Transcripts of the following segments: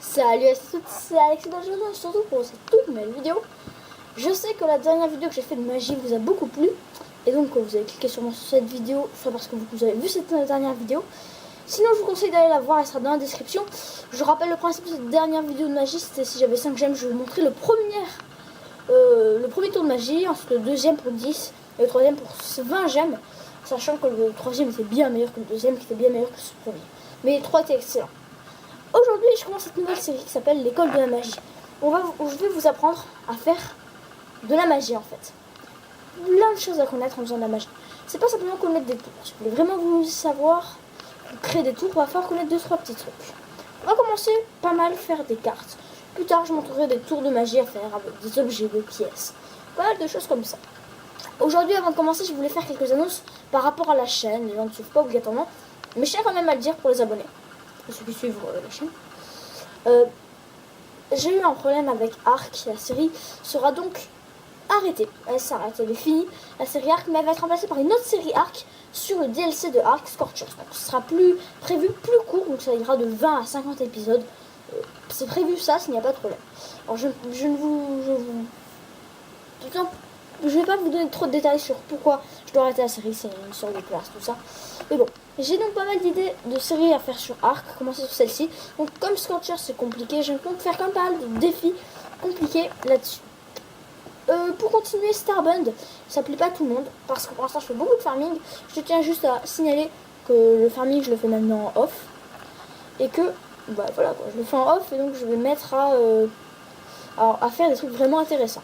Salut à tous, c'est Alexis Dangereux, surtout pour cette toute nouvelle vidéo. Je sais que la dernière vidéo que j'ai fait de magie vous a beaucoup plu. Et donc vous avez cliqué sûrement sur cette vidéo, soit parce que vous avez vu cette dernière vidéo. Sinon je vous conseille d'aller la voir, elle sera dans la description. Je rappelle le principe de cette dernière vidéo de magie, c'était si j'avais 5 gemmes, je vais vous montrer le premier tour de magie, ensuite le deuxième pour 10 et le troisième pour 20 gemmes. Sachant que le troisième était bien meilleur que le deuxième, qui était bien meilleur que ce premier. Mais les trois étaient excellents. Aujourd'hui, je commence cette nouvelle série qui s'appelle l'école de la magie. Je vais vous apprendre à faire de la magie en fait. Plein de choses à connaître en faisant de la magie. C'est pas simplement connaître des tours. Si vous voulez vraiment vous savoir créer des tours, il va falloir connaître 2-3 petits trucs. On va commencer pas mal faire des cartes. Plus tard, je montrerai des tours de magie à faire avec des objets, des pièces. Pas mal de choses comme ça. Aujourd'hui, avant de commencer, je voulais faire quelques annonces par rapport à la chaîne. Les gens ne suivent pas obligatoirement, mais je tiens quand même à le dire pour les abonnés. Ceux qui suivent la chaîne. J'ai eu un problème avec Arc. La série sera donc arrêtée. Elle s'arrête, elle est finie. La série Arc, mais elle va être remplacée par une autre série Arc sur le DLC de Arc Scorchers. Donc ce sera plus court, donc ça ira de 20 à 50 épisodes. C'est prévu ça, s'il n'y a pas de problème. Alors je vais pas vous donner trop de détails sur pourquoi je dois arrêter la série, c'est une histoire de place, tout ça. Mais bon, j'ai donc pas mal d'idées de séries à faire sur Arc, commencer sur celle-ci. Donc comme Scorcher c'est compliqué, je compte faire quand même pas mal de défis compliqués là-dessus. Pour continuer, Starbund, ça plaît pas à tout le monde, parce que pour l'instant je fais beaucoup de farming. Je tiens juste à signaler que le farming je le fais maintenant en off. Et que, bah voilà quoi, je le fais en off et donc je vais mettre à faire des trucs vraiment intéressants.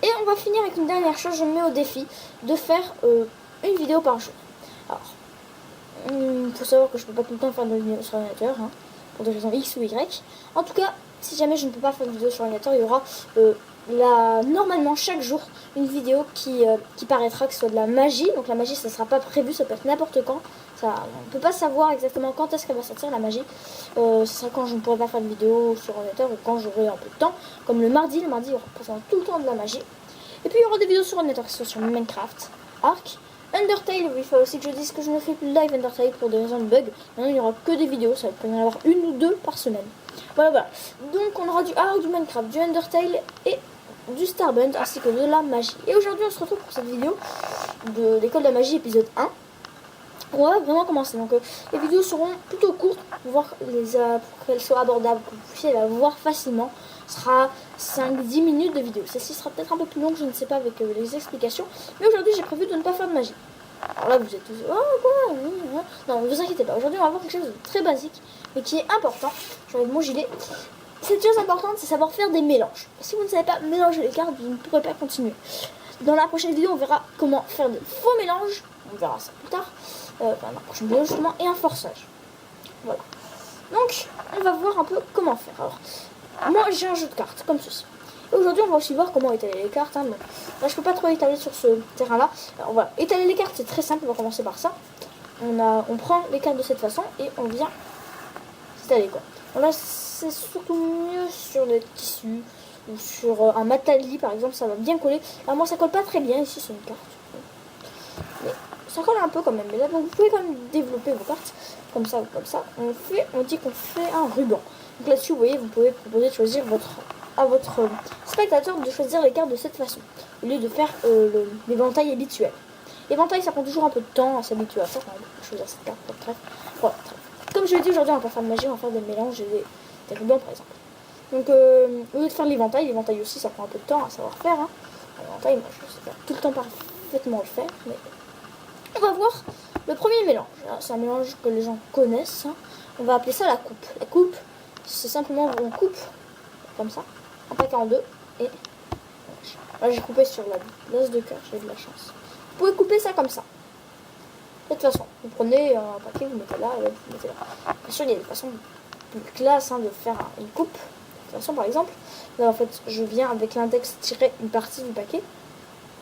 Et on va finir avec une dernière chose, je me mets au défi de faire une vidéo par jour. Alors, il faut savoir que je peux pas tout le temps faire de vidéos sur l'ordinateur, hein, pour des raisons X ou Y. En tout cas, si jamais je ne peux pas faire de vidéo sur l'ordinateur, il y aura normalement chaque jour une vidéo qui paraîtra, que ce soit de la magie. Donc la magie, ça ne sera pas prévu, ça peut être n'importe quand. Ça, on ne peut pas savoir exactement quand est-ce qu'elle va sortir la magie. Ce sera quand je ne pourrai pas faire de vidéo sur l'ordinateur ou quand j'aurai un peu de temps. Comme le mardi, il y aura tout le temps de la magie. Et puis il y aura des vidéos sur ordinateur, que ce soit sur Minecraft, Arc, Undertale. Il faut aussi que je dise que je ne fais plus de live Undertale pour des raisons de bug. Maintenant il n'y aura que des vidéos, ça va y en avoir une ou deux par semaine. Voilà. Donc on aura du Arc, du Minecraft, du Undertale et du Starbund ainsi que de la magie. Et aujourd'hui on se retrouve pour cette vidéo de l'école de la magie épisode 1. On va vraiment commencer. Donc les vidéos seront plutôt courtes pour qu'elles soient abordables, que vous puissiez la voir facilement. Ce sera 5-10 minutes de vidéo. Celle-ci sera peut-être un peu plus longue, je ne sais pas, avec les explications. Mais aujourd'hui j'ai prévu de ne pas faire de magie. Alors là vous êtes tous... Oh quoi? Non, ne vous inquiétez pas. Aujourd'hui on va voir quelque chose de très basique, mais qui est important. J'enlève mon gilet. Cette chose importante, c'est savoir faire des mélanges. Si vous ne savez pas mélanger les cartes, vous ne pourrez pas continuer. Dans la prochaine vidéo, on verra comment faire de faux mélanges. On verra ça plus tard. Dans la prochaine vidéo, justement, et un forçage. Voilà. Donc, on va voir un peu comment faire. Alors, moi, j'ai un jeu de cartes, comme ceci. Et aujourd'hui, on va aussi voir comment étaler les cartes. Hein, mais là, je peux pas trop étaler sur ce terrain-là. Alors, voilà. Étaler les cartes, c'est très simple. On va commencer par ça. On prend les cartes de cette façon et on vient étaler, quoi. Alors là, c'est surtout mieux sur des tissus ou sur un matali par exemple, ça va bien coller. Alors moi ça colle pas très bien ici sur une carte, mais ça colle un peu quand même. Mais là donc, vous pouvez quand même développer vos cartes comme ça ou comme ça. On dit qu'on fait un ruban. Donc là-dessus vous voyez, vous pouvez proposer de choisir à votre spectateur de choisir les cartes de cette façon au lieu de faire l'éventail habituel. L'éventail ça prend toujours un peu de temps à s'habituer à ça. On va choisir cette carte pour le trèfle. Voilà, comme je l'ai dit aujourd'hui, on va pas faire de magie, on va faire des mélanges et des rubans par exemple. Donc au lieu de faire l'éventail aussi ça prend un peu de temps à savoir faire. Hein. L'éventail, moi je sais pas tout le temps parfaitement le faire, mais on va voir le premier mélange. C'est un mélange que les gens connaissent. Hein. On va appeler ça la coupe. La coupe, c'est simplement on coupe comme ça, un paquet en deux et là j'ai coupé sur la l'as de cœur, j'ai de la chance. Vous pouvez couper ça comme ça. De toute façon, vous prenez un paquet, vous mettez là, et là, vous mettez là. Bien sûr, il y a des façons plus classe de faire une coupe. De toute façon, par exemple, là en fait, je viens avec l'index tirer une partie du paquet.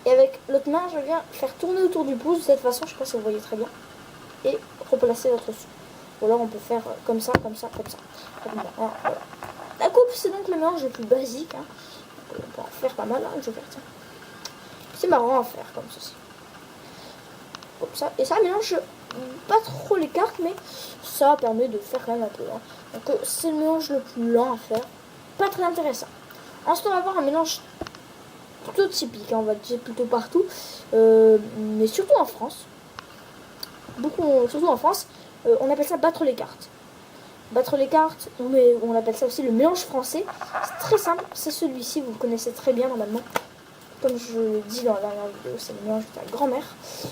Et avec l'autre main, je viens faire tourner autour du pouce de cette façon, je sais pas si vous voyez très bien. Et replacer votre sou. Ou alors on peut faire comme ça, comme ça, comme ça. Voilà. La coupe, c'est donc le mélange le plus basique. Hein. On peut en faire pas mal, hein, je vais faire tiens. C'est marrant à faire comme ceci. Comme ça. Et ça mélange pas trop les cartes, mais ça permet de faire quand même un peu. Hein. Donc c'est le mélange le plus lent à faire. Pas très intéressant. Ensuite, on va avoir un mélange plutôt typique, hein, on va dire plutôt partout, mais surtout en France. Surtout en France, on appelle ça battre les cartes. Battre les cartes, mais on appelle ça aussi le mélange français. C'est très simple, c'est celui-ci, vous le connaissez très bien normalement. Comme je l'ai dit dans la dernière vidéo, c'est le mélange de ta grand-mère.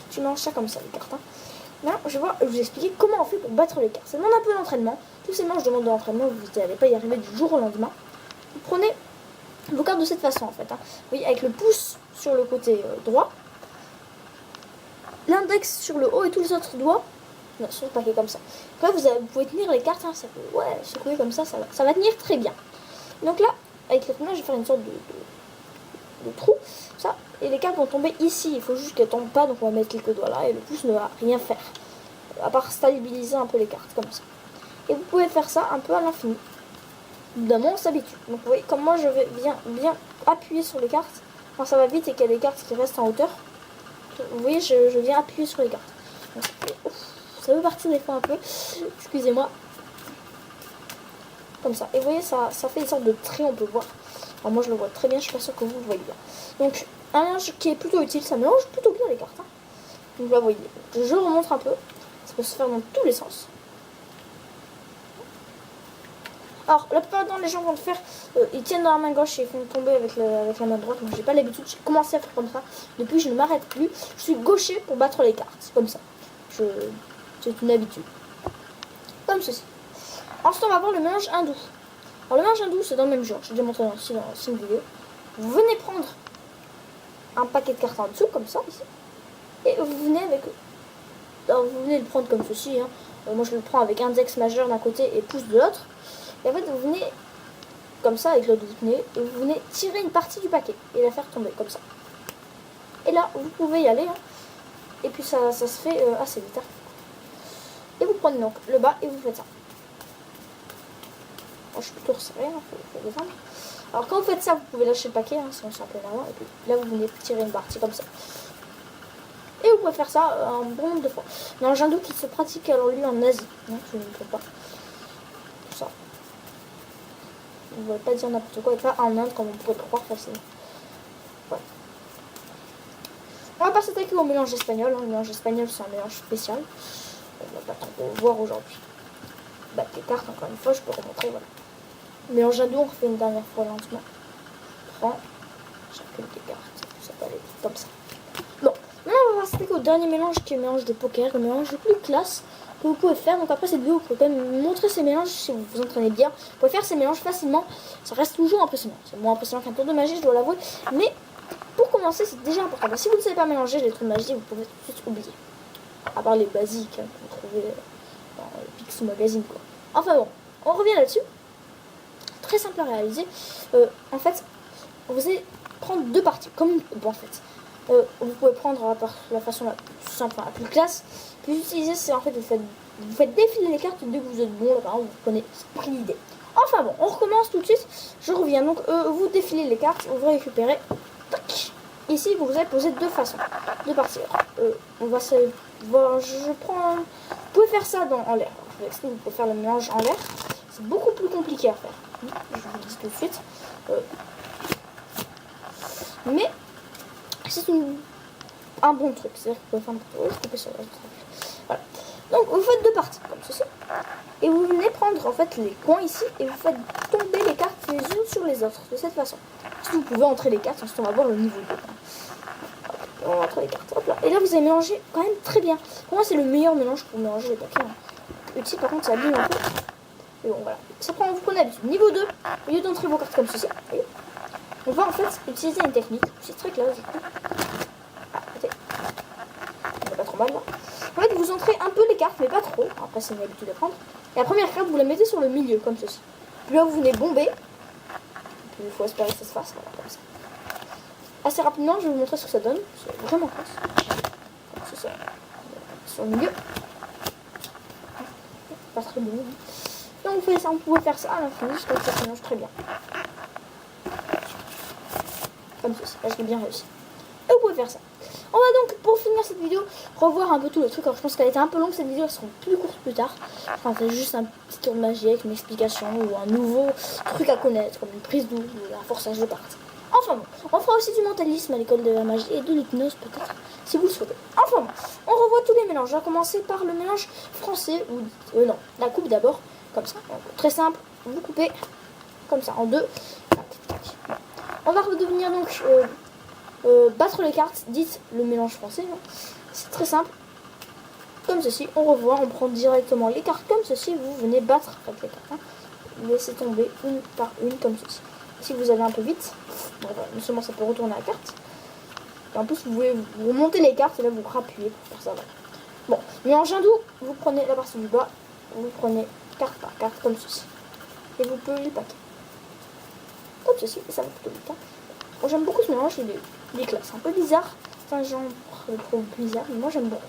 Tu mélanges ça comme ça, les cartes. Hein. Maintenant, je vais vous expliquer comment on fait pour battre les cartes. Ça demande un peu d'entraînement. Tous ces mélanges demandent de l'entraînement, vous n'allez pas y arriver du jour au lendemain. Vous prenez vos cartes de cette façon en fait. Hein. Vous voyez, avec le pouce sur le côté droit, l'index sur le haut et tous les autres doigts sur le paquet comme ça. Après, vous pouvez tenir les cartes, hein, ça peut secouer comme ça va tenir très bien. Donc là, avec l'autre main, je vais faire une sorte de trou, ça, et les cartes vont tomber ici. Il faut juste qu'elles tombent pas, donc on va mettre quelques doigts là, et le pouce ne va rien faire, à part stabiliser un peu les cartes comme ça. Et vous pouvez faire ça un peu à l'infini. Évidemment, on s'habitue. Donc vous voyez, comme moi, je vais bien appuyer sur les cartes. Quand ça va vite et qu'il y a des cartes qui restent en hauteur, vous voyez, je viens appuyer sur les cartes. Donc, ça peut partir des fois un peu, excusez-moi. Comme ça. Et vous voyez, ça fait une sorte de trait, on peut voir. Alors moi, je le vois très bien, je suis pas sûre que vous le voyez bien. Donc, un mélange qui est plutôt utile, ça mélange plutôt bien les cartes. Hein. Donc là, vous voyez, je remonte un peu. Ça peut se faire dans tous les sens. Alors, la plupart du temps, les gens vont le faire, ils tiennent dans la main gauche et ils font tomber avec la main droite. Moi, j'ai pas l'habitude, j'ai commencé à faire comme ça. Depuis, je ne m'arrête plus. Je suis gaucher pour battre les cartes, comme ça. C'est une habitude. Comme ceci. Ensuite, on va voir le mélange hindou. Alors, le mélange hindou, c'est dans le même genre. J'ai déjà montré dans une vidéo. Vous venez prendre un paquet de cartes en dessous, comme ça, ici. Et vous venez avec... Alors, vous venez le prendre comme ceci. Hein. Moi, je le prends avec index majeur d'un côté et pouce de l'autre. Et en fait, vous venez comme ça, avec l'autre, vous tenez, et vous venez tirer une partie du paquet et la faire tomber, comme ça. Et là, vous pouvez y aller. Hein. Et puis, ça se fait assez vite. Hein. Et vous prenez donc le bas et vous faites ça. Moi, je suis plutôt resserré, hein, faut défendre. Alors, quand vous faites ça, vous pouvez lâcher le paquet, hein, si on s'en plein avant. Et puis là, vous venez tirer une partie comme ça. Et vous pouvez faire ça un bon nombre de fois. Il y a un hindou qui se pratique alors lui en Asie. Non, je ne peux pas. Ça. On ne va pas dire n'importe quoi et pas en Inde comme on pourrait le croire facilement. Voilà. On va pas s'attaquer au mélange espagnol. Hein. Le mélange espagnol, c'est un mélange spécial. On va pas trop le voir aujourd'hui. Battre les cartes, encore une fois, je peux remontrer. Voilà. Mélange hindou, on refait une dernière fois lentement. On prend chacune des cartes. Ça peut aller comme ça. Bon, maintenant on va s'attaquer au dernier mélange qui est le mélange de poker, le mélange le plus classe que vous pouvez faire. Donc après cette vidéo, vous pouvez quand même montrer ces mélanges si vous vous entraînez bien. Vous pouvez faire ces mélanges facilement. Ça reste toujours impressionnant. C'est moins impressionnant qu'un tour de magie, je dois l'avouer. Mais pour commencer, c'est déjà important. Si vous ne savez pas mélanger les tours de magie, vous pouvez tout de suite oublier. À part les basiques hein, que vous trouvez dans le Pixie Magazine, quoi. Enfin bon, on revient là-dessus. Très simple à réaliser. En fait, vous allez prendre deux parties, comme une coupe en fait. Vous pouvez prendre la façon la plus simple, la plus classe. Puis utiliser, c'est en fait, vous faites défiler les cartes dès que vous êtes bon, là par exemple, vous prenez pris l'idée. Enfin bon, on recommence tout de suite. Je reviens donc, vous défilez les cartes, vous récupérez. Tac. Ici, vous allez poser deux façons de partir. On va se, bon, je prends. Vous pouvez faire ça en l'air. Je vous explique, vous pouvez faire le mélange en l'air. C'est beaucoup plus compliqué à faire. Je vous le dis tout de suite. Mais c'est un bon truc. C'est-à-dire que vous pouvez faire un peu voilà. Donc vous faites deux parties comme ceci. Et vous venez prendre en fait les coins ici et vous faites tomber les cartes les unes sur les autres de cette façon. Si vous pouvez entrer les cartes, ensuite on va voir le niveau 2. On va entrer les cartes. Hop là. Et là vous allez mélanger quand même très bien. Pour moi c'est le meilleur mélange pour mélanger les paquets. Utile par contre ça abîme un peu. Et bon voilà. Ça prend, vous prenez l'habitude. Niveau 2, au lieu d'entrer vos cartes comme ceci, voyez, on va en fait utiliser une technique. C'est très classe du coup. On n'a pas trop mal là. En fait vous entrez un peu les cartes mais pas trop. Après c'est une habitude à prendre. Et la première carte vous la mettez sur le milieu comme ceci. Puis là vous venez bomber. Puis il faut espérer que ça se fasse. Voilà, comme ça. Assez rapidement je vais vous montrer ce que ça donne. C'est vraiment classe. C'est ça. Sur le milieu. Pas très bon. Donc vous faites ça, vous pouvez faire ça à l'infini jusqu'à ce que ça mélange très bien. Comme ceci, là je l'ai bien réussi. Et vous pouvez faire ça. On va donc, pour finir cette vidéo, revoir un peu tout le truc. Alors je pense qu'elle était un peu longue cette vidéo, elles seront plus courtes plus tard. Enfin, c'est juste un petit tour de magie avec une explication ou un nouveau truc à connaître, comme une prise d'eau ou un forçage de cartes. Enfin bon, on fera aussi du mentalisme à l'école de la magie et de l'hypnose peut-être, si vous le souhaitez. Enfin bon, on revoit tous les mélanges. On va commencer par le mélange français, ou non, la coupe d'abord, comme ça. Donc, très simple, vous coupez comme ça en deux. On va redevenir donc battre les cartes, dites le mélange français. C'est très simple, comme ceci. On revoit, on prend directement les cartes comme ceci. Vous venez battre avec les cartes. Laissez tomber une par une comme ceci. Si vous allez un peu vite, bon, voilà, non seulement ça peut retourner la carte, et en plus vous pouvez vous remonter les cartes et là vous rappuyez pour faire ça. Voilà. Bon, mais en jindou, vous prenez la partie du bas, vous prenez carte par carte comme ceci, et vous pouvez le paquer comme ceci, et ça va plutôt vite. Bon, j'aime beaucoup ce mélange, il est classe, un peu bizarre, enfin j'en trouve bizarre, mais moi j'aime beaucoup.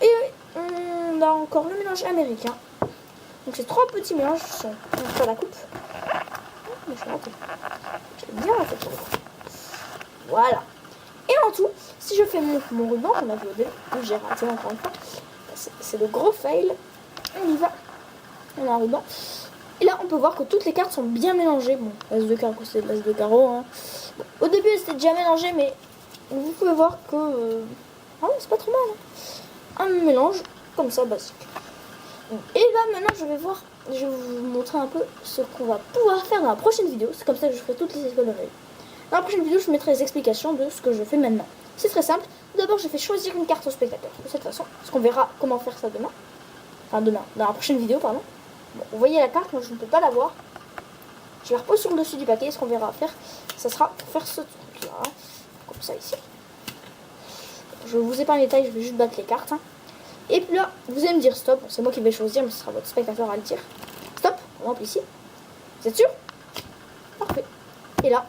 Et on a encore le mélange américain. Donc ces trois petits mélanges sont sur la coupe. Je bien en fait. Voilà. Et en tout, si je fais mon ruban qu'on a vu au début, que j'ai raté encore une fois, c'est le gros fail. On y va. On a un ruban. Et là, on peut voir que toutes les cartes sont bien mélangées. Bon, l'as de carreau, c'est l'as de carreau. Hein. Bon, au début, c'était déjà mélangé, mais vous pouvez voir que... Ah ouais, c'est pas trop mal. Hein. Un mélange comme ça, basique. Et là, maintenant, je vais vous montrer un peu ce qu'on va pouvoir faire dans la prochaine vidéo. C'est comme ça que je ferai toutes les écoles de règles. Dans la prochaine vidéo, je mettrai les explications de ce que je fais maintenant. C'est très simple. D'abord, je fais choisir une carte au spectateur. De cette façon, parce qu'on verra comment faire ça demain. Enfin, demain, dans la prochaine vidéo, pardon. Bon, vous voyez la carte, moi je ne peux pas la voir. Je la repose sur le dessus du paquet. Ce qu'on verra faire, ça sera pour faire ce truc-là. Comme ça, ici. Je vous épargne les détails, je vais juste battre les cartes. Hein. Et puis là, vous allez me dire stop. Bon, c'est moi qui vais choisir, mais ce sera votre spectateur à le dire. Stop, on rentre ici. Vous êtes sûr? Parfait. Et là,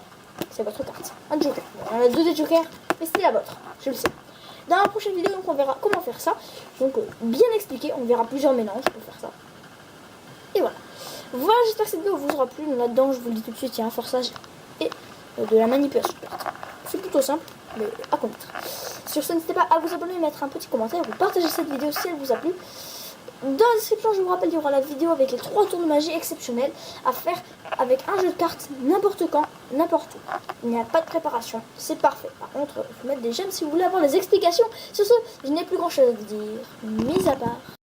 c'est votre carte. Un joker. Bon, on a deux des jokers, mais c'était la vôtre. Je le sais. Dans la prochaine vidéo, donc, on verra comment faire ça. Donc, bien expliqué. On verra plusieurs mélanges pour faire ça. Et voilà. Voilà, j'espère que cette vidéo vous aura plu. Là-dedans, je vous le dis tout de suite, il y a un forçage et de la manipulation de cartes. C'est plutôt simple, mais à connaître. Sur ce, n'hésitez pas à vous abonner, mettre un petit commentaire ou partager cette vidéo si elle vous a plu. Dans la description, je vous rappelle, il y aura la vidéo avec les 3 tours de magie exceptionnels à faire avec un jeu de cartes n'importe quand, n'importe où. Il n'y a pas de préparation, c'est parfait. Par contre, il faut mettre des j'aime si vous voulez avoir les explications. Sur ce, je n'ai plus grand chose à vous dire, mis à part.